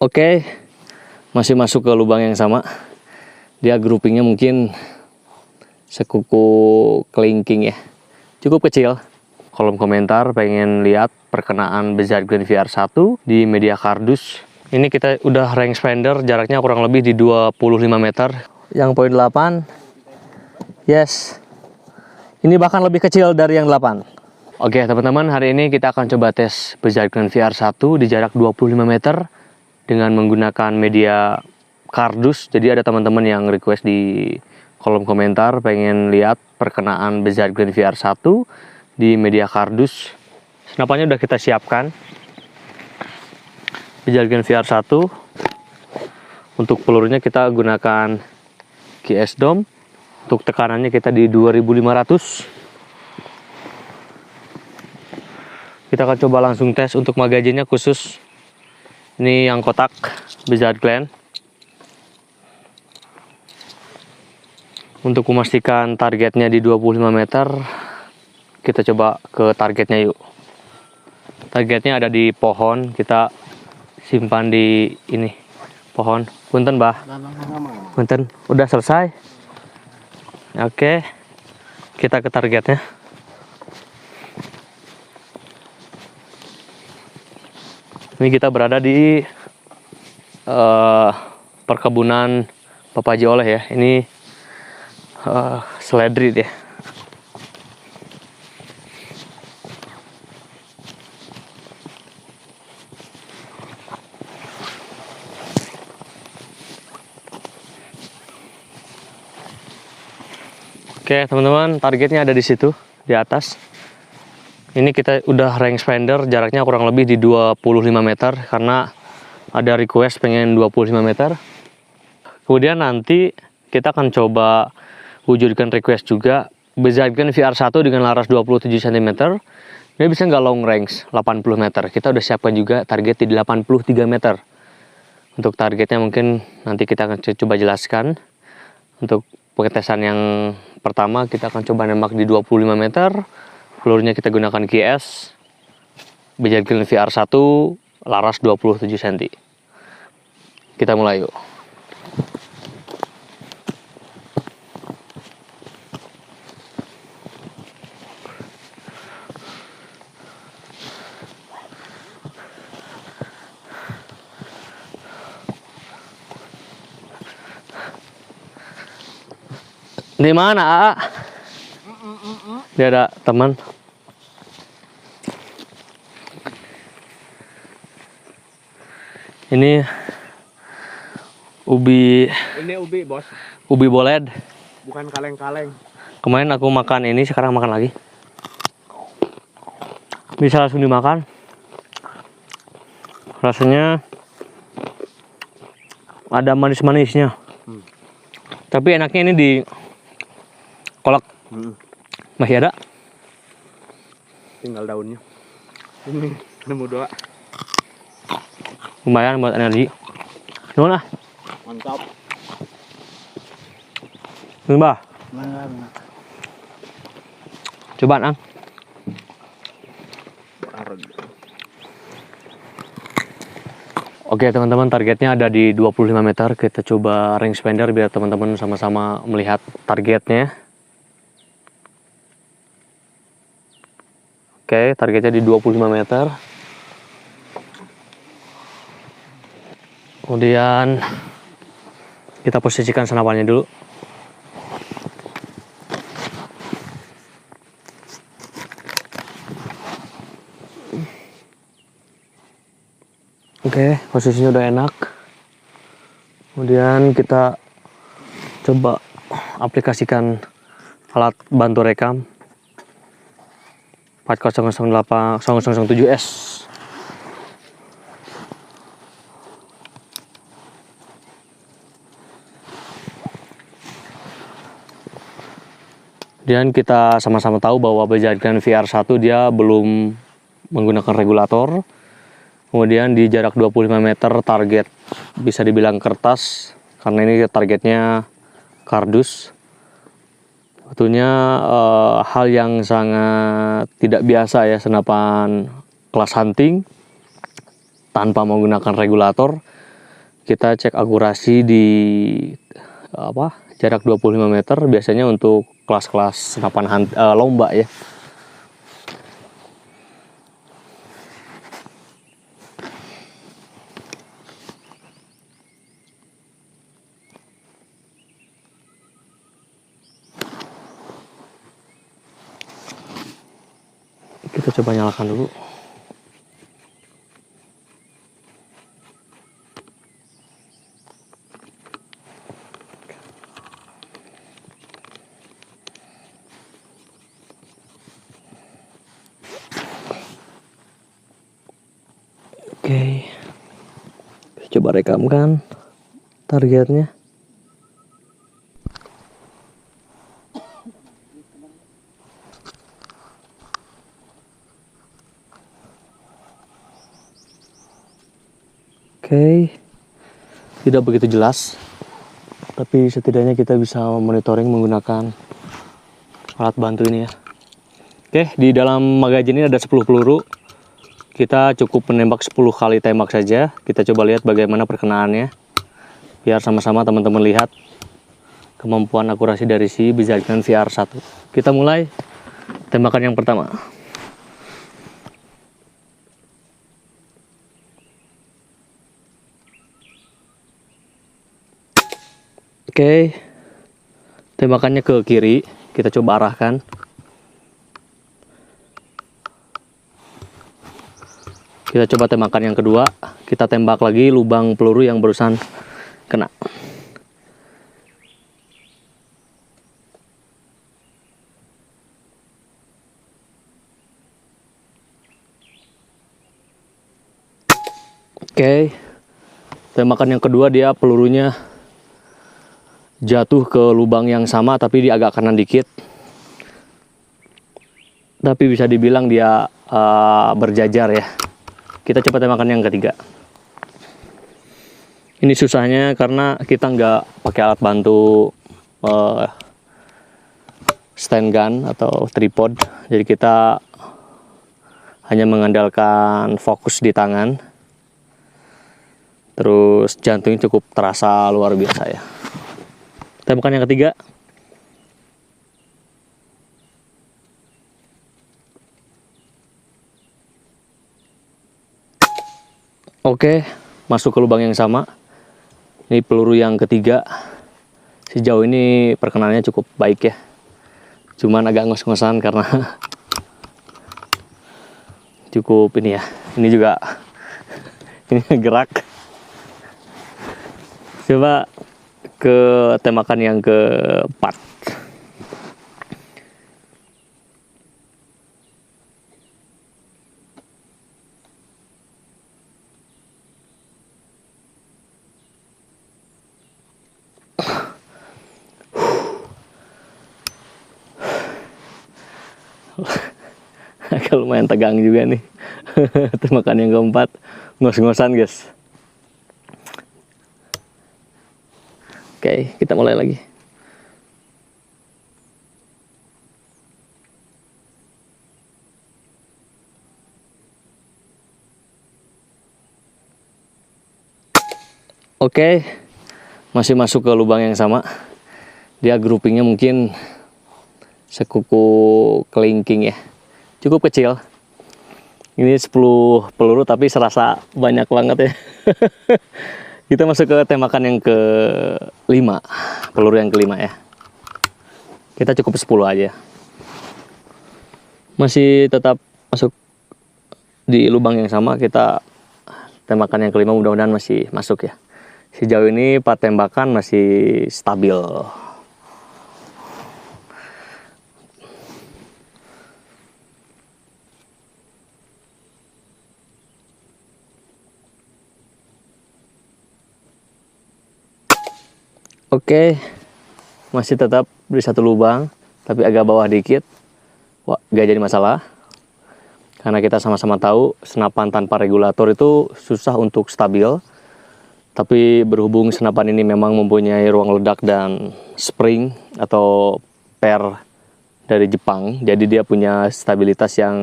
Oke, masih masuk ke lubang yang sama. Dia groupingnya mungkin sekuku kelingking ya, cukup kecil. Kolom komentar pengen lihat perkenaan Bezard Glen VR1 di media kardus. Ini kita udah rangefinder, jaraknya kurang lebih di 25 meter. Yang poin 8, yes. Ini bahkan lebih kecil dari yang 8. Oke teman-teman, hari ini kita akan coba tes Bezard Glen VR1 di jarak 25 meter dengan menggunakan media kardus. Jadi ada teman-teman yang request di kolom komentar pengen lihat perkenaan Bezard Glen VR1 di media kardus. Senapannya udah kita siapkan. Bezard Glen VR1. Untuk pelurunya kita gunakan GS Dom. Untuk tekanannya kita di 2500. Kita akan coba langsung tes untuk magazinnya khusus. Ini yang kotak Bezard Glen. Untuk memastikan targetnya di 25 meter, kita coba ke targetnya yuk. Targetnya ada di pohon, kita simpan di ini pohon. Punten bah, punten. Udah selesai. Oke, kita ke targetnya. Ini kita berada di perkebunan Papaji Oleh ya. Ini seledri deh. Oke teman-teman, targetnya ada di situ, di atas. Ini kita udah rangefinder, jaraknya kurang lebih di 25 meter karena ada request pengen 25 meter. Kemudian nanti kita akan coba wujudkan request juga Bezard Glen VR1 dengan laras 27 cm. Ini bisa nggak long range 80 meter. Kita udah siapkan juga target di 83 meter. Untuk targetnya mungkin nanti kita akan coba jelaskan. Untuk pengetesan yang pertama kita akan coba nembak di 25 meter. Pelurunya kita gunakan GS Bezard Glen VR1 laras 27 cm. Kita mulai yuk. Di mana, A? Dia ada teman. Ini ubi. Ini ubi, bos. Ubi boled. Bukan kaleng-kaleng. Kemarin aku makan ini, sekarang makan lagi. Bisa langsung dimakan. Rasanya ada manis-manisnya. Tapi enaknya ini di kolak. Masih ada? Tinggal daunnya. Ini nemu doa. Lumayan buat energi. Nuhun lah. Mantap. Ini bah. Coba nang. Oke teman-teman, targetnya ada di 25 meter. Kita coba rangefinder biar teman-teman sama-sama melihat targetnya. Oke, targetnya di 25 meter. Kemudian kita posisikan senapannya dulu. Oke, posisinya udah enak. Kemudian kita coba aplikasikan alat bantu rekam 4008-0007S. Dan kita sama-sama tahu bahwa Bezard Glen VR1 dia belum menggunakan regulator. Kemudian di jarak 25 meter target bisa dibilang kertas karena ini targetnya kardus. Sebetulnya hal yang sangat tidak biasa ya, senapan kelas hunting tanpa menggunakan regulator. Kita cek akurasi di jarak 25 meter biasanya untuk kelas-kelas senapan lomba ya. Kita coba nyalakan dulu. Oke, coba rekamkan targetnya. Oke, tidak begitu jelas, tapi setidaknya kita bisa monitoring menggunakan alat bantu ini ya. Oke, di dalam magazine ini ada 10 peluru. Kita cukup menembak 10 kali tembak saja. Kita coba lihat bagaimana perkenaannya. Biar sama-sama teman-teman lihat kemampuan akurasi dari si Bizarkan VR1. Kita mulai tembakan yang pertama. Oke, tembakannya ke kiri. Kita coba arahkan. Kita coba tembakan yang kedua. Kita tembak lagi lubang peluru yang barusan kena. Oke, tembakan yang kedua dia pelurunya jatuh ke lubang yang sama tapi dia agak kanan dikit. Tapi bisa dibilang dia berjajar ya. Kita coba tembakan yang ketiga. Ini susahnya karena kita nggak pakai alat bantu stand gun atau tripod. Jadi kita hanya mengandalkan fokus di tangan. Terus jantungnya cukup terasa luar biasa ya. Tembakan yang ketiga. Oke, masuk ke lubang yang sama. Ini peluru yang ketiga. Sejauh ini perkenalannya cukup baik ya. Cuman agak ngos-ngosan karena cukup ini ya. Ini juga ini gerak. Coba ke tembakan yang keempat. Agak lumayan tegang juga nih. Tembakan yang keempat ngos-ngosan guys. Oke, kita mulai lagi. Oke, masih masuk ke lubang yang sama. Dia groupingnya mungkin sekuku kelingking ya. Cukup kecil. Ini 10 peluru tapi serasa banyak banget ya. Kita masuk ke tembakan yang ke-5. Peluru yang ke-5 ya. Kita cukup 10 aja. Masih tetap masuk di lubang yang sama. Kita tembakan yang ke-5 mudah-mudahan masih masuk ya. Sejauh ini 4 tembakan masih stabil. Oke, masih tetap di satu lubang, tapi agak bawah dikit. Wah, gak jadi masalah. Karena kita sama-sama tahu senapan tanpa regulator itu susah untuk stabil. Tapi berhubung senapan ini memang mempunyai ruang ledak dan spring atau per dari Jepang, jadi dia punya stabilitas yang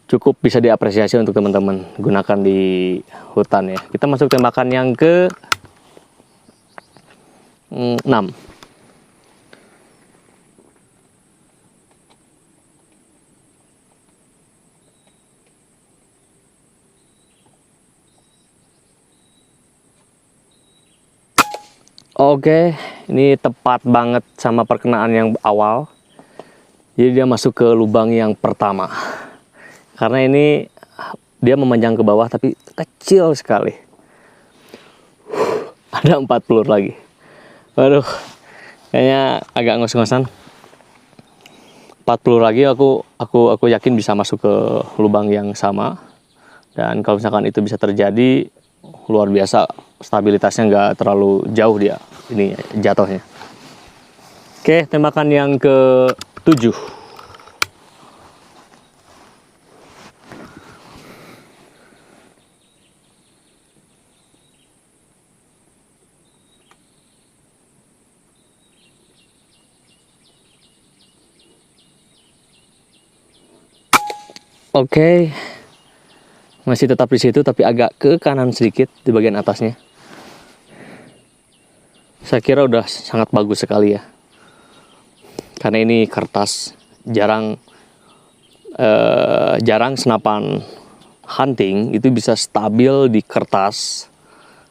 cukup bisa diapresiasi untuk teman-teman gunakan di hutan ya. Kita masuk tembakan yang ke 6. Oke, ini tepat banget sama perkenaan yang awal. Jadi dia masuk ke lubang yang pertama. Karena ini dia memanjang ke bawah tapi kecil sekali. Ada 4 pelur lagi. Waduh, kayaknya agak ngos-ngosan. 4 pelur lagi aku yakin bisa masuk ke lubang yang sama. Dan kalau misalkan itu bisa terjadi, luar biasa, stabilitasnya nggak terlalu jauh dia ini jatuhnya. Oke, tembakan yang ke-7. Oke, masih tetap di situ tapi agak ke kanan sedikit di bagian atasnya. Saya kira udah sangat bagus sekali ya. Karena ini kertas, jarang senapan hunting itu bisa stabil di kertas.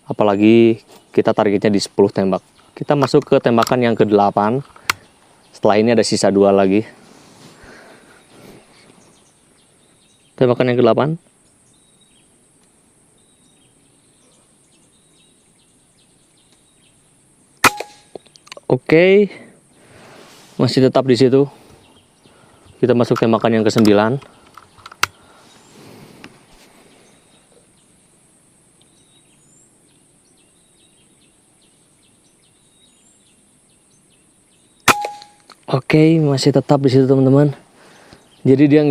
Apalagi kita targetnya di 10 tembak. Kita masuk ke tembakan yang ke-8. Setelah ini ada sisa 2 lagi. Tembakan yang ke-8. Oke. Masih tetap di situ. Kita masuk tembakan yang ke-9. Oke, masih tetap di situ teman-teman. Jadi dia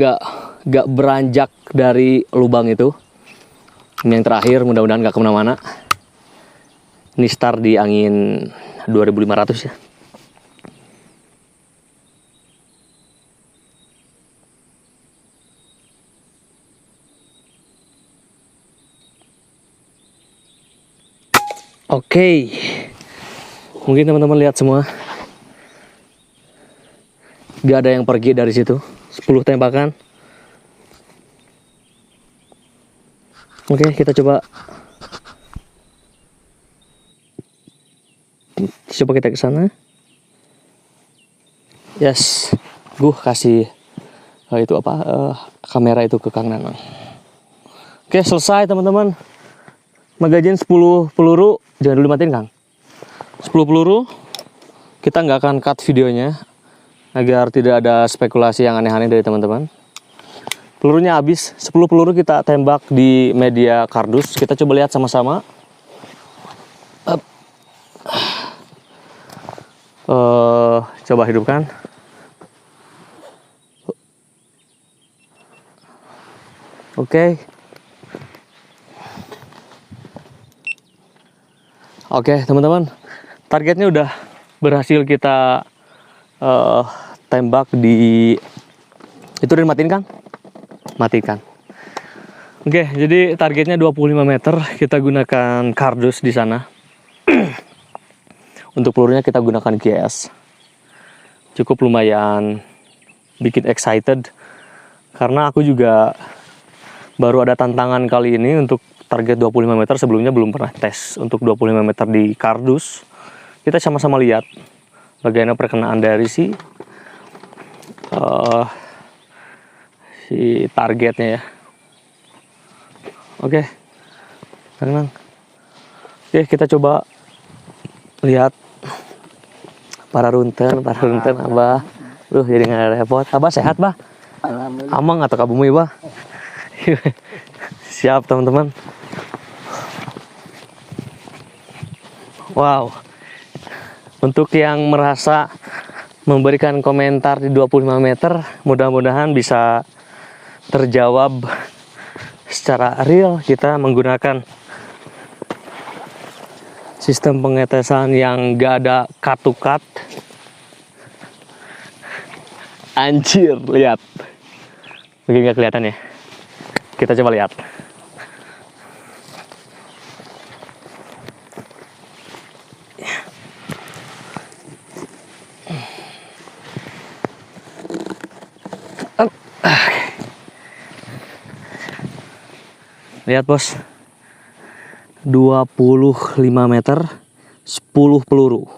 nggak beranjak dari lubang itu. Ini yang terakhir, mudah-mudahan nggak kemana-mana. Ini start di angin 2500 ya. Oke, mungkin teman-teman lihat semua. Gak ada yang pergi dari situ. 10 tembakan. Oke, kita coba kita ke sana. Yes, gue kasih kamera itu ke Kang Nanang. Oke, selesai teman-teman. Magazine 10 peluru. Jangan dulu matiin Kang. 10 peluru. Kita nggak akan cut videonya agar tidak ada spekulasi yang aneh-aneh dari teman-teman. Pelurunya habis. 10 peluru kita tembak di media kardus. Kita coba lihat sama-sama. Coba hidupkan. Oke, teman-teman, targetnya udah berhasil kita tembak di itu. Udah dimatiin kan? Matikan. Oke, jadi targetnya 25 meter. Kita gunakan kardus di sana. Untuk pelurunya kita gunakan GS. Cukup lumayan bikin excited karena aku juga baru ada tantangan kali ini untuk target 25 meter. Sebelumnya belum pernah tes untuk 25 meter di kardus. Kita sama-sama lihat bagaimana perkenaan dari si targetnya ya. Oke, tenang. Oke, kita coba lihat para runten Abah. Jadi nggak repot. Abah sehat, Bah? Alhamdulillah. Amang atau kabumi, Bah? Siap, teman-teman. Wow. Untuk yang merasa memberikan komentar di 25 meter, mudah-mudahan bisa terjawab secara real. Kita menggunakan sistem pengetesan yang gak ada cut-to-cut. Anjir, lihat. Mungkin gak kelihatan ya. Kita coba lihat. Lihat bos, 25 meter, 10 peluru.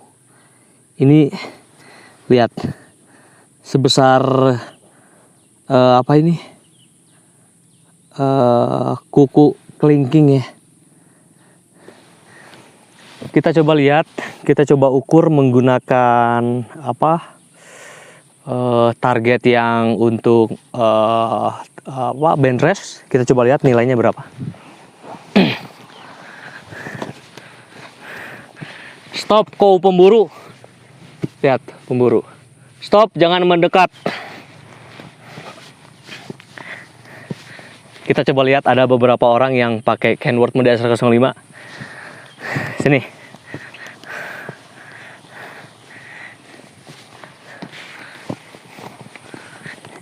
Ini lihat, sebesar apa ini? Kuku kelingking ya. Kita coba lihat, kita coba ukur menggunakan apa? Target yang untuk band rest. Kita coba lihat nilainya berapa. Stop kau pemburu. Lihat pemburu. Stop, jangan mendekat. Kita coba lihat, ada beberapa orang yang pakai Kenworth Muda SR05. Sini.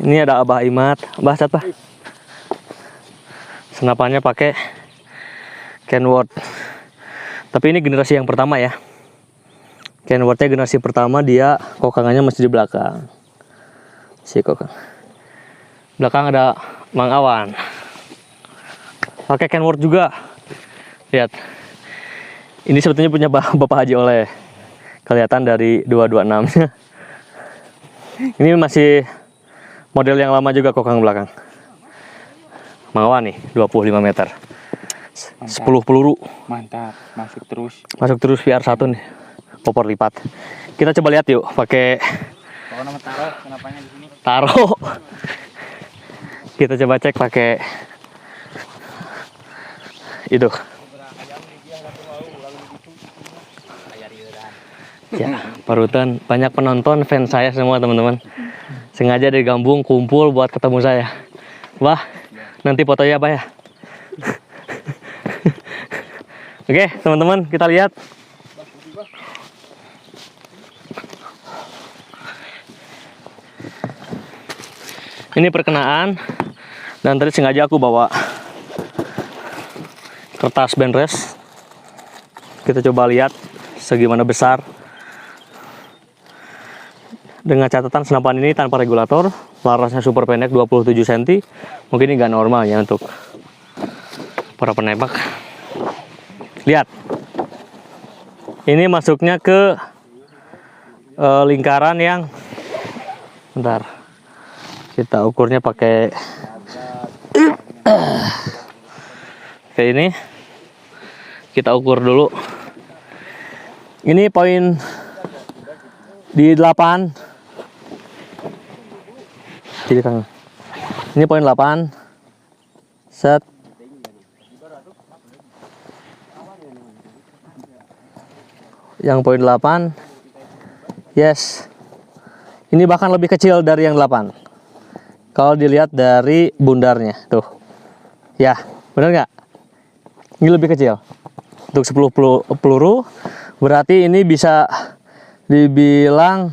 Ini ada Abah Imat, Abah siapa? Senapannya pakai Kenworth. Tapi ini generasi yang pertama ya. Kenworthnya generasi pertama, dia kokangannya masih di belakang. Si kokang. Belakang ada Mang Awan. Pakai Kenworth juga. Lihat. Ini sebetulnya punya Bapak Haji Oleh. Kelihatan dari 226-nya. Ini masih model yang lama juga kokang belakang. Mang Awan nih, 25 meter. 10 peluru. Mantap, masuk terus. Masuk terus VR1 nih. Popor lipat. Kita coba lihat yuk pakai Pokoknya taruh, kenapanya di sini? taruh. Kita coba cek pakai itu. Ya, parutan banyak penonton fans saya semua teman-teman. Sengaja dari Gambung kumpul buat ketemu saya. Wah, nanti fotonya apa ya? Oke, teman-teman, kita lihat. Ini perkenaan, dan tadi sengaja aku bawa kertas band rest. Kita coba lihat segimana besar. Dengan catatan senapan ini tanpa regulator, larasnya super pendek 27 cm. Mungkin ini nggak normal ya untuk para penembak. Lihat, ini masuknya ke lingkaran yang, bentar, kita ukurnya pakai kayak ini. Kita ukur dulu. Ini poin di 8. Jadi Kang, ini poin 8. Set. Yang poin 8. Yes. Ini bahkan lebih kecil dari yang 8. Kalau dilihat dari bundarnya, tuh. Ya, benar nggak? Ini lebih kecil. Untuk 10 peluru, berarti ini bisa dibilang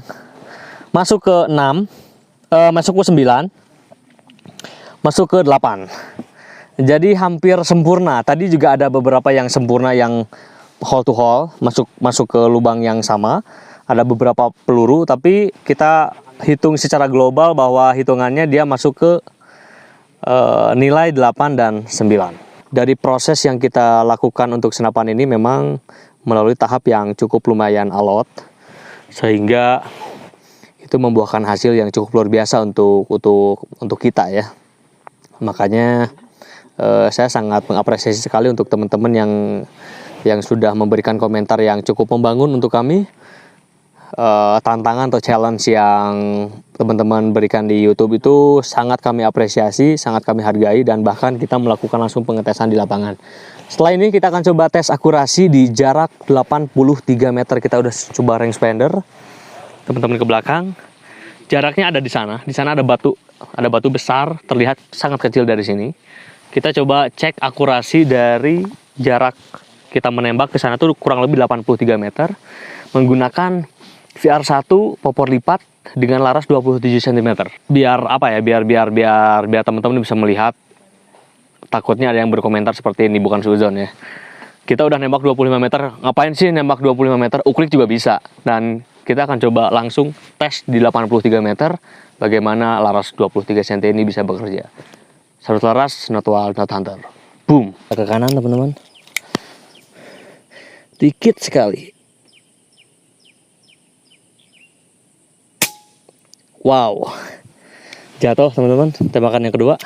masuk ke 6, masuk ke 9, masuk ke 8. Jadi hampir sempurna. Tadi juga ada beberapa yang sempurna, yang hole to hole, masuk ke lubang yang sama. Ada beberapa peluru, tapi kita hitung secara global bahwa hitungannya dia masuk ke nilai 8 dan 9. Dari proses yang kita lakukan untuk senapan ini memang melalui tahap yang cukup lumayan alot, sehingga itu membuahkan hasil yang cukup luar biasa untuk kita ya. Makanya saya sangat mengapresiasi sekali untuk teman-teman yang sudah memberikan komentar yang cukup membangun untuk kami. Tantangan atau challenge yang teman-teman berikan di YouTube itu sangat kami apresiasi, sangat kami hargai, dan bahkan kita melakukan langsung pengetesan di lapangan. Setelah ini kita akan coba tes akurasi di jarak 83 meter. Kita udah coba rangefinder. Teman-teman ke belakang. Jaraknya ada di sana. Di sana ada batu besar, terlihat sangat kecil dari sini. Kita coba cek akurasi dari jarak kita menembak ke sana tuh kurang lebih 83 meter menggunakan VR1 popor lipat dengan laras 27 cm. Biar apa ya? Biar teman-teman bisa melihat takutnya ada yang berkomentar seperti ini, bukan suzon ya. Kita udah nembak 25 meter, ngapain sih nembak 25 meter? Uklik juga bisa. Dan kita akan coba langsung tes di 83 meter, bagaimana laras 23 cm ini bisa bekerja. Sarut laras, not wild, not hunter. Boom. Ke kanan teman-teman. Dikit sekali. Wow. Jatuh teman-teman, tembakan yang kedua.